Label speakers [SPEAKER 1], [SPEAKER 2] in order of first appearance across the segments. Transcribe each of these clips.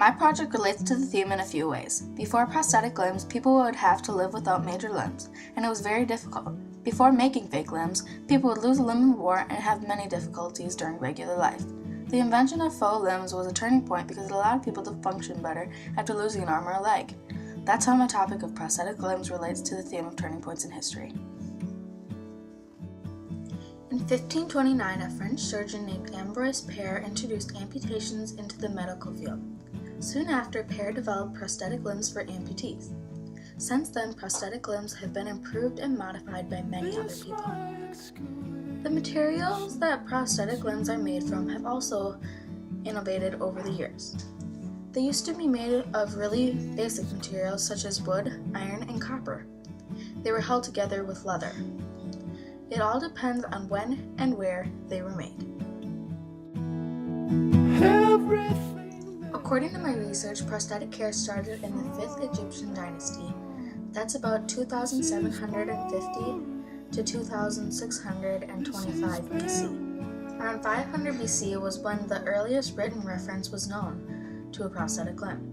[SPEAKER 1] My project relates to the theme in a few ways. Before prosthetic limbs, people would have to live without major limbs, and it was very difficult. Before making fake limbs, people would lose a limb in war and have many difficulties during regular life. The invention of faux limbs was a turning point because it allowed people to function better after losing an arm or a leg. That's how my topic of prosthetic limbs relates to the theme of turning points in history. In 1529, a French surgeon named Ambroise Paré introduced amputations into the medical field. Soon after, Paré developed prosthetic limbs for amputees. Since then, prosthetic limbs have been improved and modified by many other people. The materials that prosthetic limbs are made from have also innovated over the years. They used to be made of really basic materials such as wood, iron, and copper. They were held together with leather. It all depends on when and where they were made. According to my research, prosthetic care started in the 5th Egyptian dynasty. That's about 2750 to 2625 BC. Around 500 BC was when the earliest written reference was known to a prosthetic limb.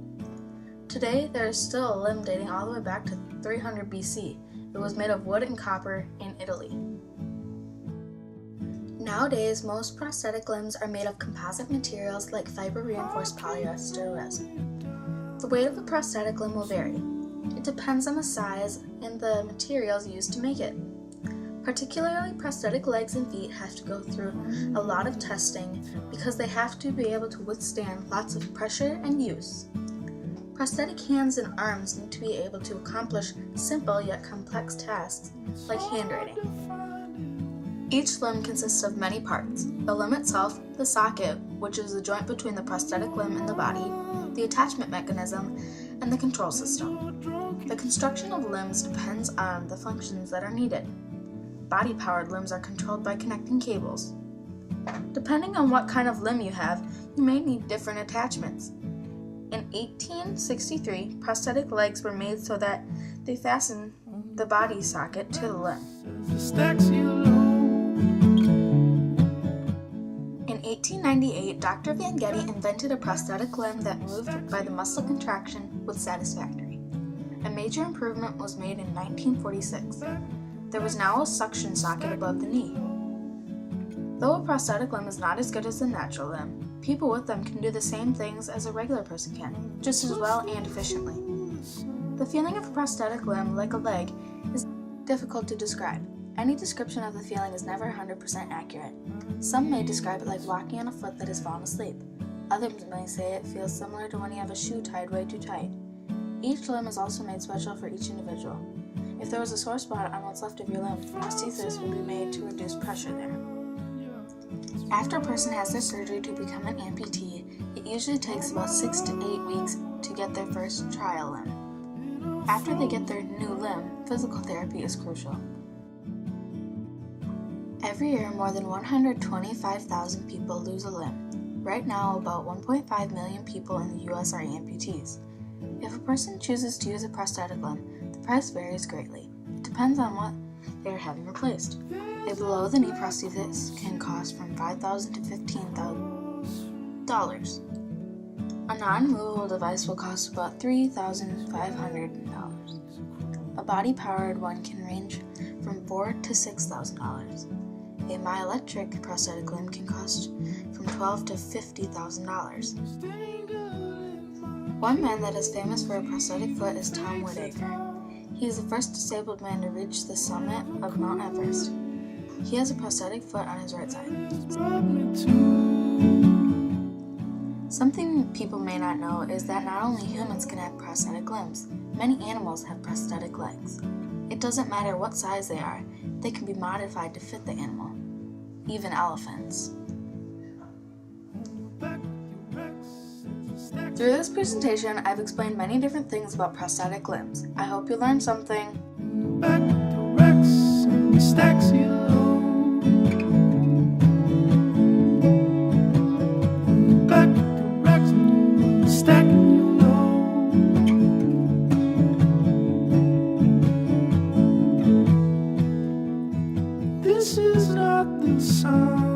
[SPEAKER 1] Today, there is still a limb dating all the way back to 300 BC. It was made of wood and copper in Italy. Nowadays, most prosthetic limbs are made of composite materials like fiber-reinforced polyester resin. The weight of a prosthetic limb will vary. It depends on the size and the materials used to make it. Particularly, prosthetic legs and feet have to go through a lot of testing because they have to be able to withstand lots of pressure and use. Prosthetic hands and arms need to be able to accomplish simple yet complex tasks like handwriting. Each limb consists of many parts: the limb itself, the socket, which is the joint between the prosthetic limb and the body, the attachment mechanism, and the control system. The construction of limbs depends on the functions that are needed. Body-powered limbs are controlled by connecting cables. Depending on what kind of limb you have, you may need different attachments. In 1863, prosthetic legs were made so that they fasten the body socket to the limb. In 1898, Dr. Van Getty invented a prosthetic limb that moved by the muscle contraction was satisfactory. A major improvement was made in 1946. There was now a suction socket above the knee. Though a prosthetic limb is not as good as the natural limb, people with them can do the same things as a regular person can, just as well and efficiently. The feeling of a prosthetic limb, like a leg, is difficult to describe. Any description of the feeling is never 100% accurate. Some may describe it like walking on a foot that has fallen asleep. Others may say it feels similar to when you have a shoe tied way too tight. Each limb is also made special for each individual. If there was a sore spot on what's left of your limb, prosthesis would be made to reduce pressure there. After a person has their surgery to become an amputee, it usually takes about 6 to 8 weeks to get their first trial limb. After they get their new limb, physical therapy is crucial. Every year, more than 125,000 people lose a limb. Right now, about 1.5 million people in the U.S. are amputees. If a person chooses to use a prosthetic limb, the price varies greatly. It depends on what they are having replaced. A below-the-knee prosthesis can cost from $5,000 to $15,000. A non-movable device will cost about $3,500. A body-powered one can range from $4,000 to $6,000. A myoelectric prosthetic limb can cost from $12,000 to $50,000. One man that is famous for a prosthetic foot is Tom Woodacre. He is the first disabled man to reach the summit of Mount Everest. He has a prosthetic foot on his right side. Something people may not know is that not only humans can have prosthetic limbs, many animals have prosthetic legs. It doesn't matter what size they are, they can be modified to fit the animal, even elephants. Through this presentation, I've explained many different things about prosthetic limbs. I hope you learned something.
[SPEAKER 2] This is not the song.